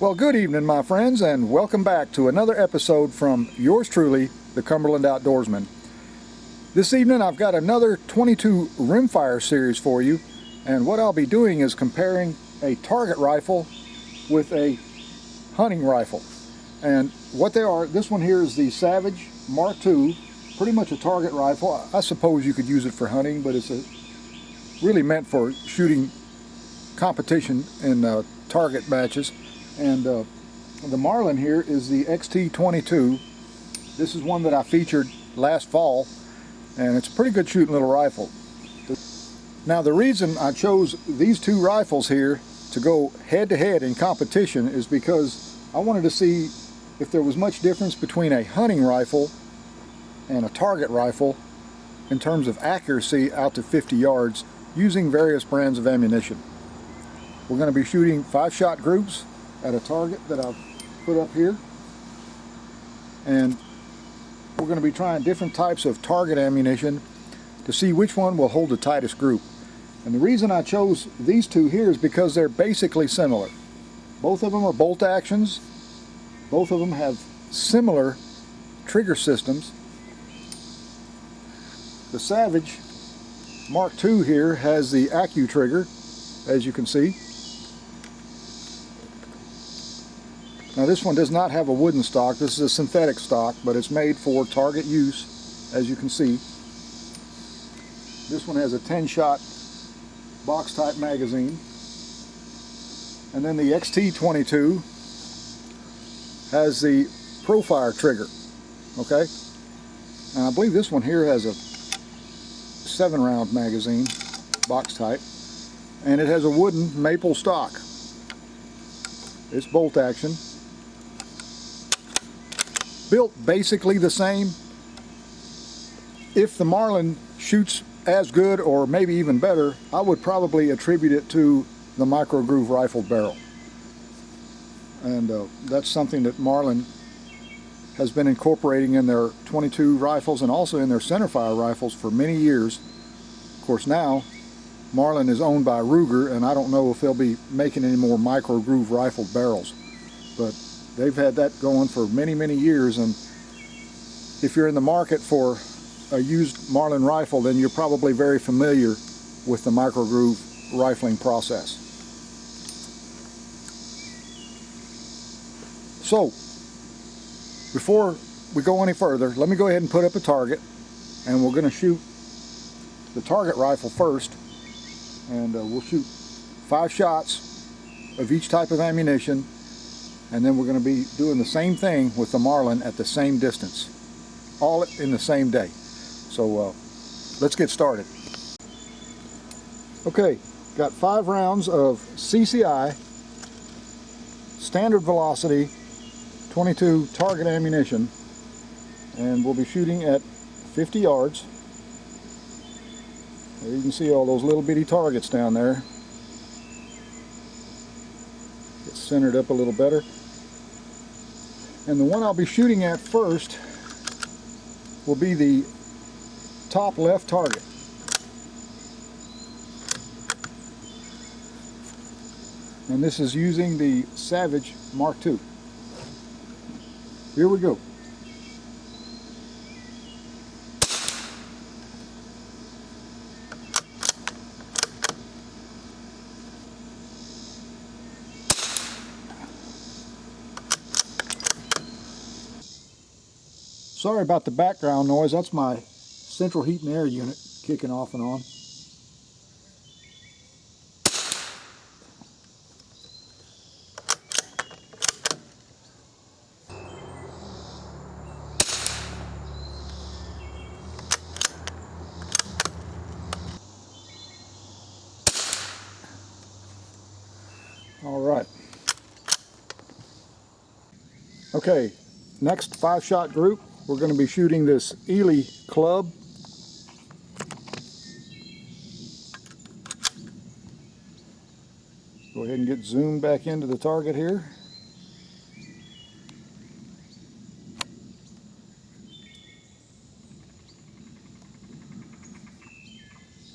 Well, good evening, my friends, and welcome back to another episode from yours truly, the Cumberland Outdoorsman. This evening I've got another 22 rimfire series for you, and what I'll be doing is comparing a target rifle with a hunting rifle. And what they are, this one here is the Savage Mark II, pretty much a target rifle. I suppose you could use it for hunting, but it's really meant for shooting competition in target matches. And the Marlin here is the XT22. This is one that I featured last fall, and it's a pretty good shooting little rifle. Now, the reason I chose these two rifles here to go head-to-head in competition is because I wanted to see if there was much difference between a hunting rifle and a target rifle in terms of accuracy out to 50 yards using various brands of ammunition. We're going to be shooting 5-shot groups at a target that I've put up here, and we're going to be trying different types of target ammunition to see which one will hold the tightest group. And the reason I chose these two here is because they're basically similar. Both of them are bolt actions. Both of them have similar trigger systems. The Savage Mark II here has the Accu trigger, as you can see. Now, this one does not have a wooden stock. This is a synthetic stock, but it's made for target use, as you can see. This one has a 10-shot box type magazine. And then the XT22 has the Profire trigger. Okay? And I believe this one here has a 7-round magazine, box type. And it has a wooden maple stock. It's bolt action. Built basically the same. If the Marlin shoots as good or maybe even better, I would probably attribute it to the micro groove rifled barrel. And that's something that Marlin has been incorporating in their 22 rifles and also in their centerfire rifles for many years. Of course, now Marlin is owned by Ruger, and I don't know if they'll be making any more micro groove rifled barrels, but they've had that going for many, many years. And if you're in the market for a used Marlin rifle, then you're probably very familiar with the micro groove rifling process. So, before we go any further, let me go ahead and put up a target, and we're going to shoot the target rifle first, and we'll shoot 5 shots of each type of ammunition. And then we're going to be doing the same thing with the Marlin at the same distance, all in the same day. So let's get started. Okay, got 5 rounds of CCI, standard velocity, 22 target ammunition, and we'll be shooting at 50 yards. There you can see all those little bitty targets down there. Get centered up a little better. And the one I'll be shooting at first will be the top left target. And this is using the Savage Mark II. Here we go. Sorry about the background noise. That's my central heat and air unit kicking off and on. All right. Okay, next 5-shot group. We're going to be shooting this Ely club. Go ahead and get zoomed back into the target here.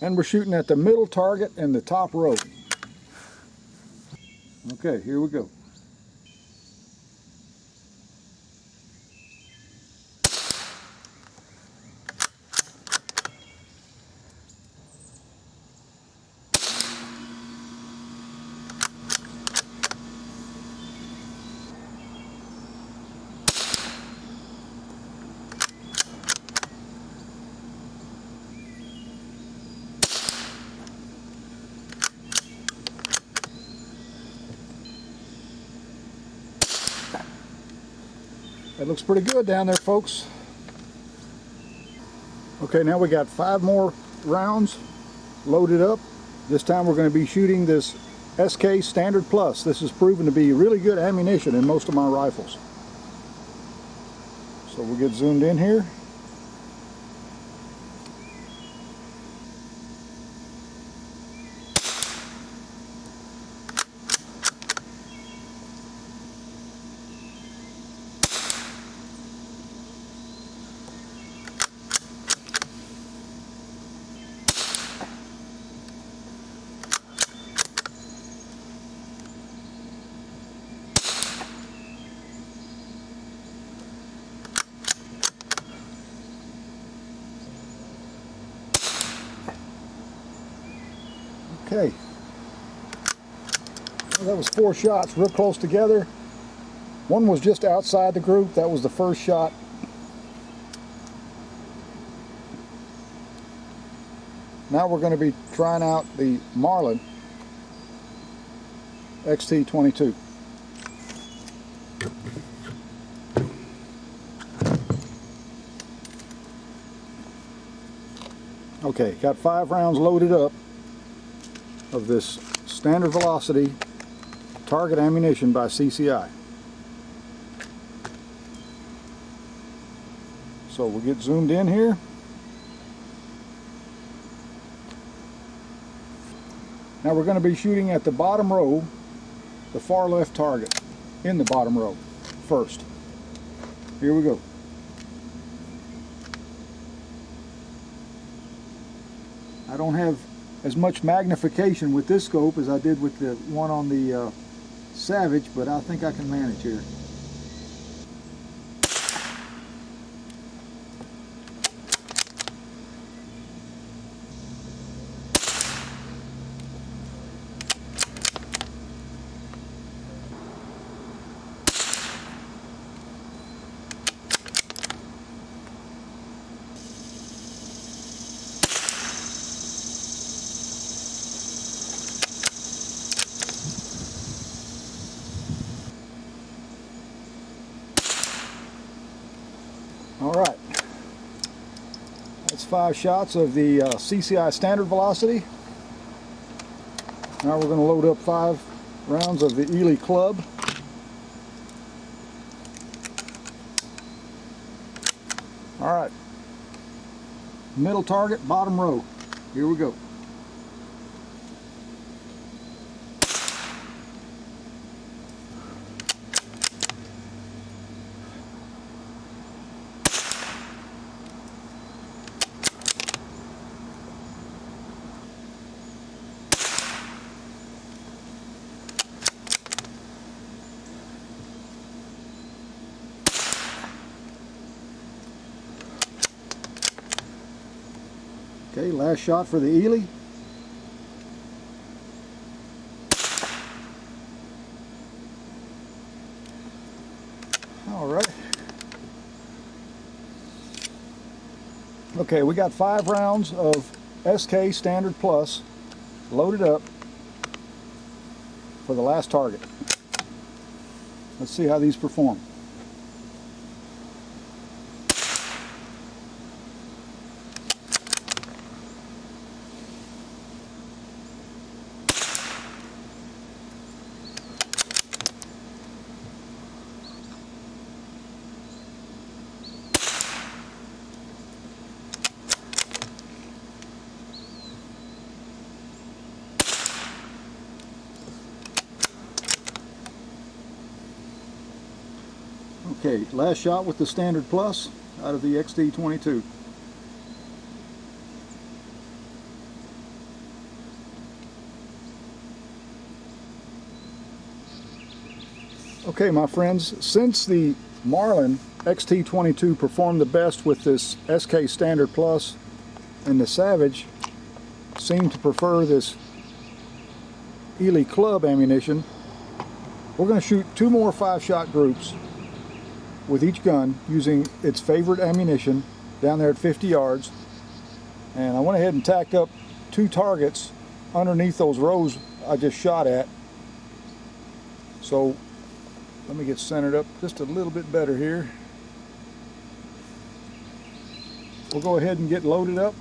And we're shooting at the middle target in the top row. Okay, here we go. That looks pretty good down there, folks. Okay, now we got 5 more rounds loaded up. This time we're going to be shooting this SK Standard Plus. This has proven to be really good ammunition in most of my rifles. So we'll get zoomed in here. Okay, well, that was 4 shots real close together. One was just outside the group. That was the first shot. Now we're going to be trying out the Marlin XT22. Okay, got 5 rounds loaded up of this standard velocity target ammunition by CCI. So we'll get zoomed in here. Now we're going to be shooting at the bottom row, the far left target, in the bottom row first. Here we go. I don't have as much magnification with this scope as I did with the one on the Savage, but I think I can manage here. All right, that's 5 shots of the CCI standard velocity. Now we're going to load up 5 rounds of the Ely Club. All right, middle target, bottom row. Here we go. Okay, last shot for the Ely. All right. Okay, we got 5 rounds of SK Standard Plus loaded up for the last target. Let's see how these perform. Okay, last shot with the Standard Plus out of the XT22. Okay, my friends, since the Marlin XT22 performed the best with this SK Standard Plus, and the Savage seemed to prefer this Ely Club ammunition, we're going to shoot 2 more 5-shot groups with each gun using its favorite ammunition down there at 50 yards. And I went ahead and tacked up 2 targets underneath those rows I just shot at. So let me get centered up just a little bit better here. we'll go ahead and get loaded up.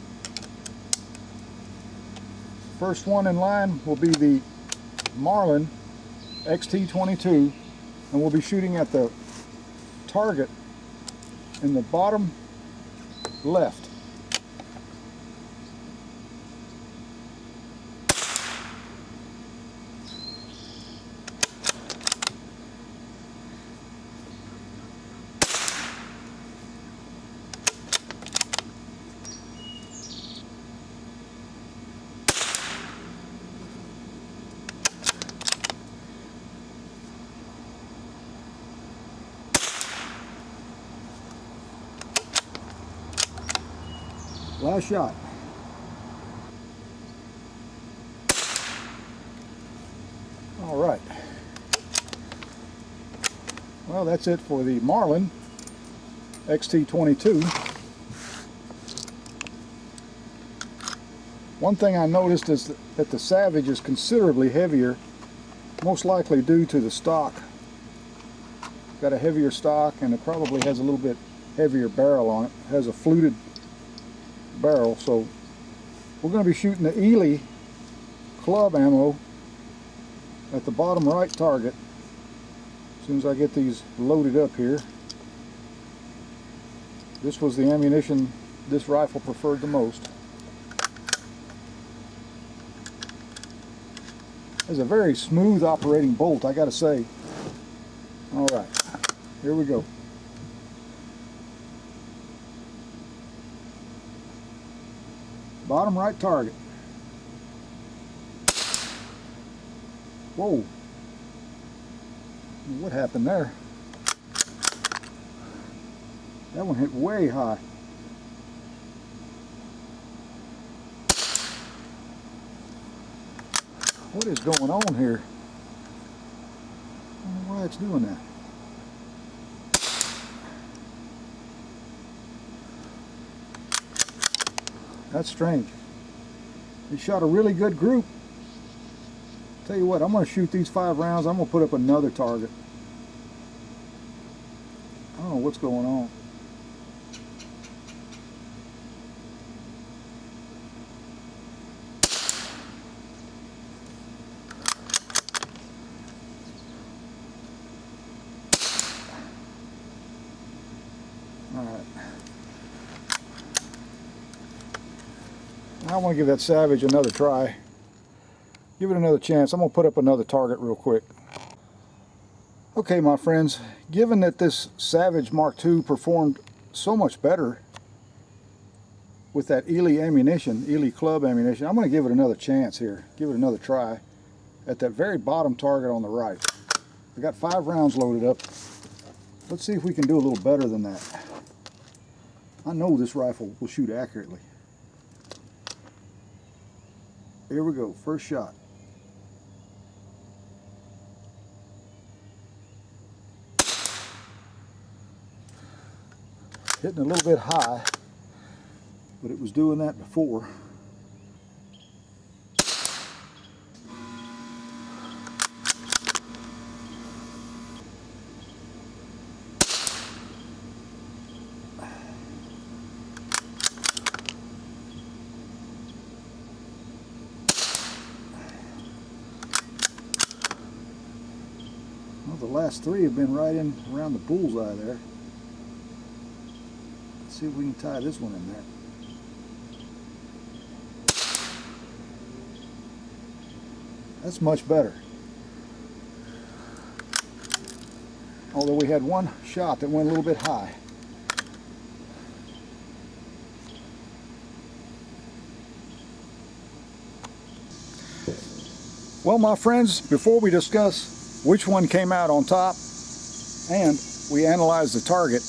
First one in line will be the Marlin XT22, and we'll be shooting at the target in the bottom left. Last shot. All right. Well, that's it for the Marlin XT22. One thing I noticed is that the Savage is considerably heavier, most likely due to the stock. Got a heavier stock, and it probably has a little bit heavier barrel on it. It has a fluted barrel, so we're going to be shooting the Ely club ammo at the bottom right target as soon as I get these loaded up here. This was the ammunition this rifle preferred the most. It's a very smooth operating bolt, I gotta say. All right, here we go. Bottom right target. Whoa. What happened there? That one hit way high. What is going on here? I don't know why it's doing that. That's strange. He shot a really good group. Tell you what, I'm going to shoot these 5 rounds. I'm going to put up another target. I don't know what's going on. All right. I want to give that Savage another try. Give it another chance. I'm going to put up another target real quick. Okay, my friends, given that this Savage Mark II performed so much better with that Ely ammunition, Ely club ammunition, I'm going to give it another chance here. Give it another try at that very bottom target on the right. I got 5 rounds loaded up. Let's see if we can do a little better than that. I know this rifle will shoot accurately. Here we go, first shot. Hitting a little bit high, but it was doing that before. Well, the last 3 have been right in around the bullseye there. Let's see if we can tie this one in there. That's much better. Although we had one shot that went a little bit high. Well, my friends, before we discuss which one came out on top and we analyze the target,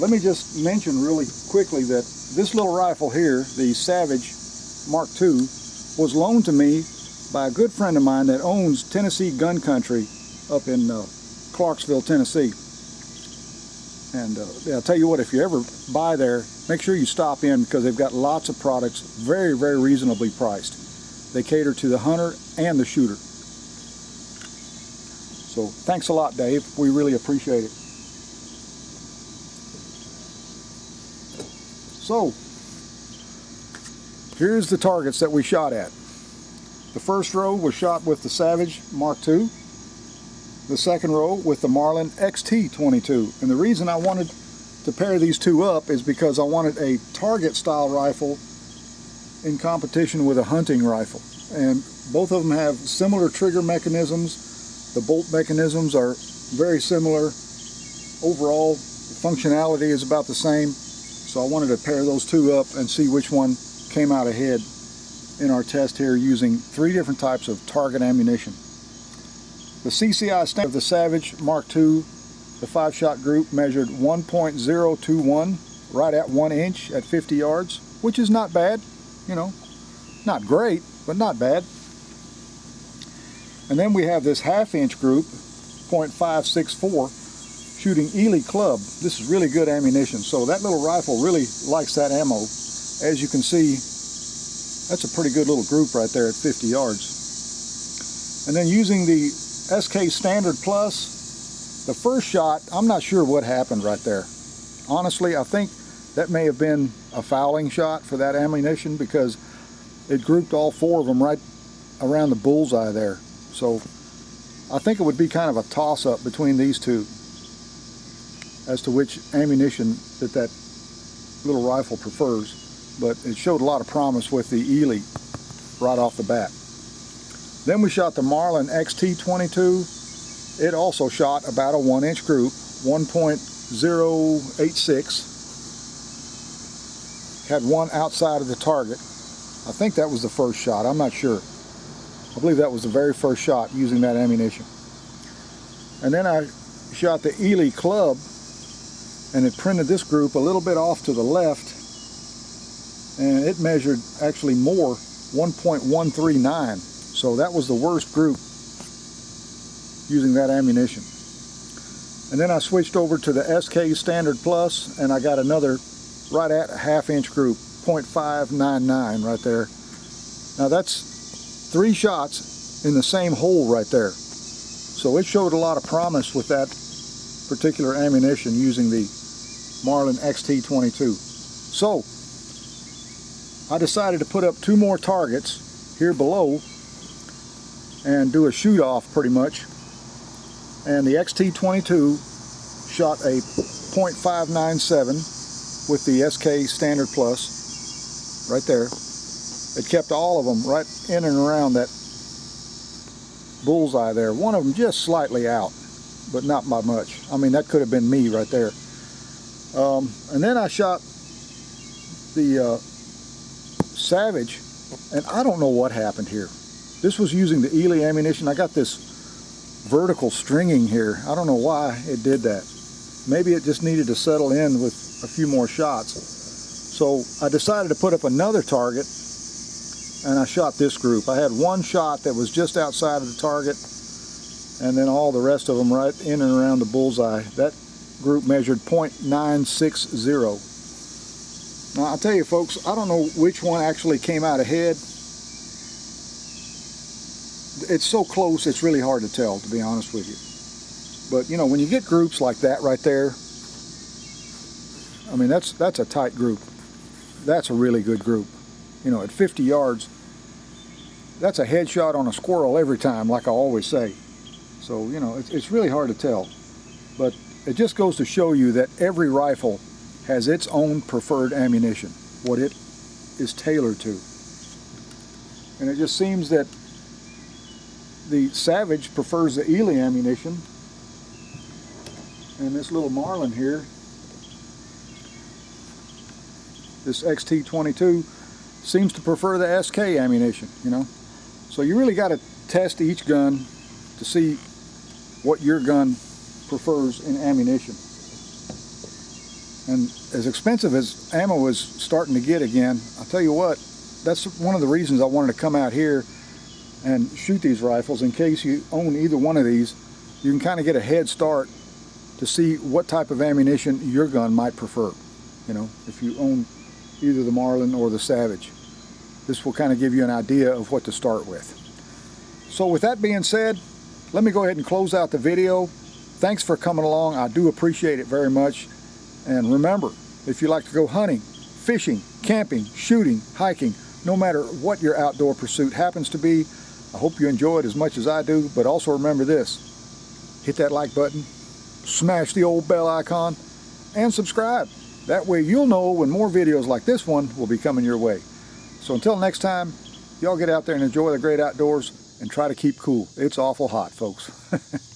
let me just mention really quickly that this little rifle here, the Savage Mark II, was loaned to me by a good friend of mine that owns Tennessee Gun Country up in Clarksville, Tennessee. And I'll tell you what, if you ever buy there, make sure you stop in because they've got lots of products very, very reasonably priced. They cater to the hunter and the shooter. So thanks a lot, Dave. We really appreciate it. So here's the targets that we shot at. The first row was shot with the Savage Mark II. The second row with the Marlin XT22. And the reason I wanted to pair these two up is because I wanted a target style rifle in competition with a hunting rifle. And both of them have similar trigger mechanisms. The bolt mechanisms are very similar. Overall, the functionality is about the same. So I wanted to pair those two up and see which one came out ahead in our test here using 3 different types of target ammunition. The CCI standard of the Savage Mark II, the 5-shot group, measured 1.021, right at 1 inch at 50 yards, which is not bad, you know, not great, but not bad. And then we have this 1/2 inch group, 0.564, shooting Ely club. This is really good ammunition, so that little rifle really likes that ammo. As you can see, that's a pretty good little group right there at 50 yards. And then using the SK Standard Plus, the first shot, I'm not sure what happened right there. Honestly, I think that may have been a fouling shot for that ammunition because it grouped all 4 of them right around the bullseye there. So I think it would be kind of a toss-up between these two as to which ammunition that little rifle prefers. But it showed a lot of promise with the Ely right off the bat. Then we shot the Marlin XT22. It also shot about a 1 inch group, 1.086. Had one outside of the target. I think that was the first shot, I'm not sure. I believe that was the very first shot using that ammunition. And then I shot the Ely club, and it printed this group a little bit off to the left, and it measured actually more, 1.139. So that was the worst group using that ammunition. And then I switched over to the SK Standard Plus, and I got another right at a 1/2 inch group, 0.599 right there. Now that's 3 shots in the same hole right there. So it showed a lot of promise with that particular ammunition using the Marlin XT22. So I decided to put up 2 more targets here below and do a shoot off pretty much. And the XT22 shot a .597 with the SK Standard Plus right there. It kept all of them right in and around that bullseye there. One of them just slightly out, but not by much. I mean, that could have been me right there. And then I shot the Savage, and I don't know what happened here. This was using the Ely ammunition. I got this vertical stringing here. I don't know why it did that. Maybe it just needed to settle in with a few more shots. So I decided to put up another target, and I shot this group. I had 1 shot that was just outside of the target, and then all the rest of them right in and around the bullseye. That group measured .960. Now I'll tell you folks, I don't know which one actually came out ahead. It's so close, it's really hard to tell, to be honest with you. But you know, when you get groups like that right there, I mean, that's a tight group. That's a really good group. You know, at 50 yards, that's a headshot on a squirrel every time, like I always say. So, you know, it's really hard to tell. But it just goes to show you that every rifle has its own preferred ammunition, what it is tailored to. And it just seems that the Savage prefers the Ely ammunition, and this little Marlin here, this XT22, seems to prefer the SK ammunition, you know. So you really got to test each gun to see what your gun prefers in ammunition. And as expensive as ammo is starting to get again, I'll tell you what, that's one of the reasons I wanted to come out here and shoot these rifles. In case you own either one of these, you can kind of get a head start to see what type of ammunition your gun might prefer. You know, if you own either the Marlin or the Savage, this will kind of give you an idea of what to start with. So with that being said, let me go ahead and close out the video. Thanks for coming along. I do appreciate it very much. And remember, if you like to go hunting, fishing, camping, shooting, hiking, no matter what your outdoor pursuit happens to be. I hope you enjoy it as much as I do, but also remember this: hit that like button, smash the old bell icon, and subscribe. That way you'll know when more videos like this one will be coming your way. So until next time, y'all get out there and enjoy the great outdoors and try to keep cool. It's awful hot, folks.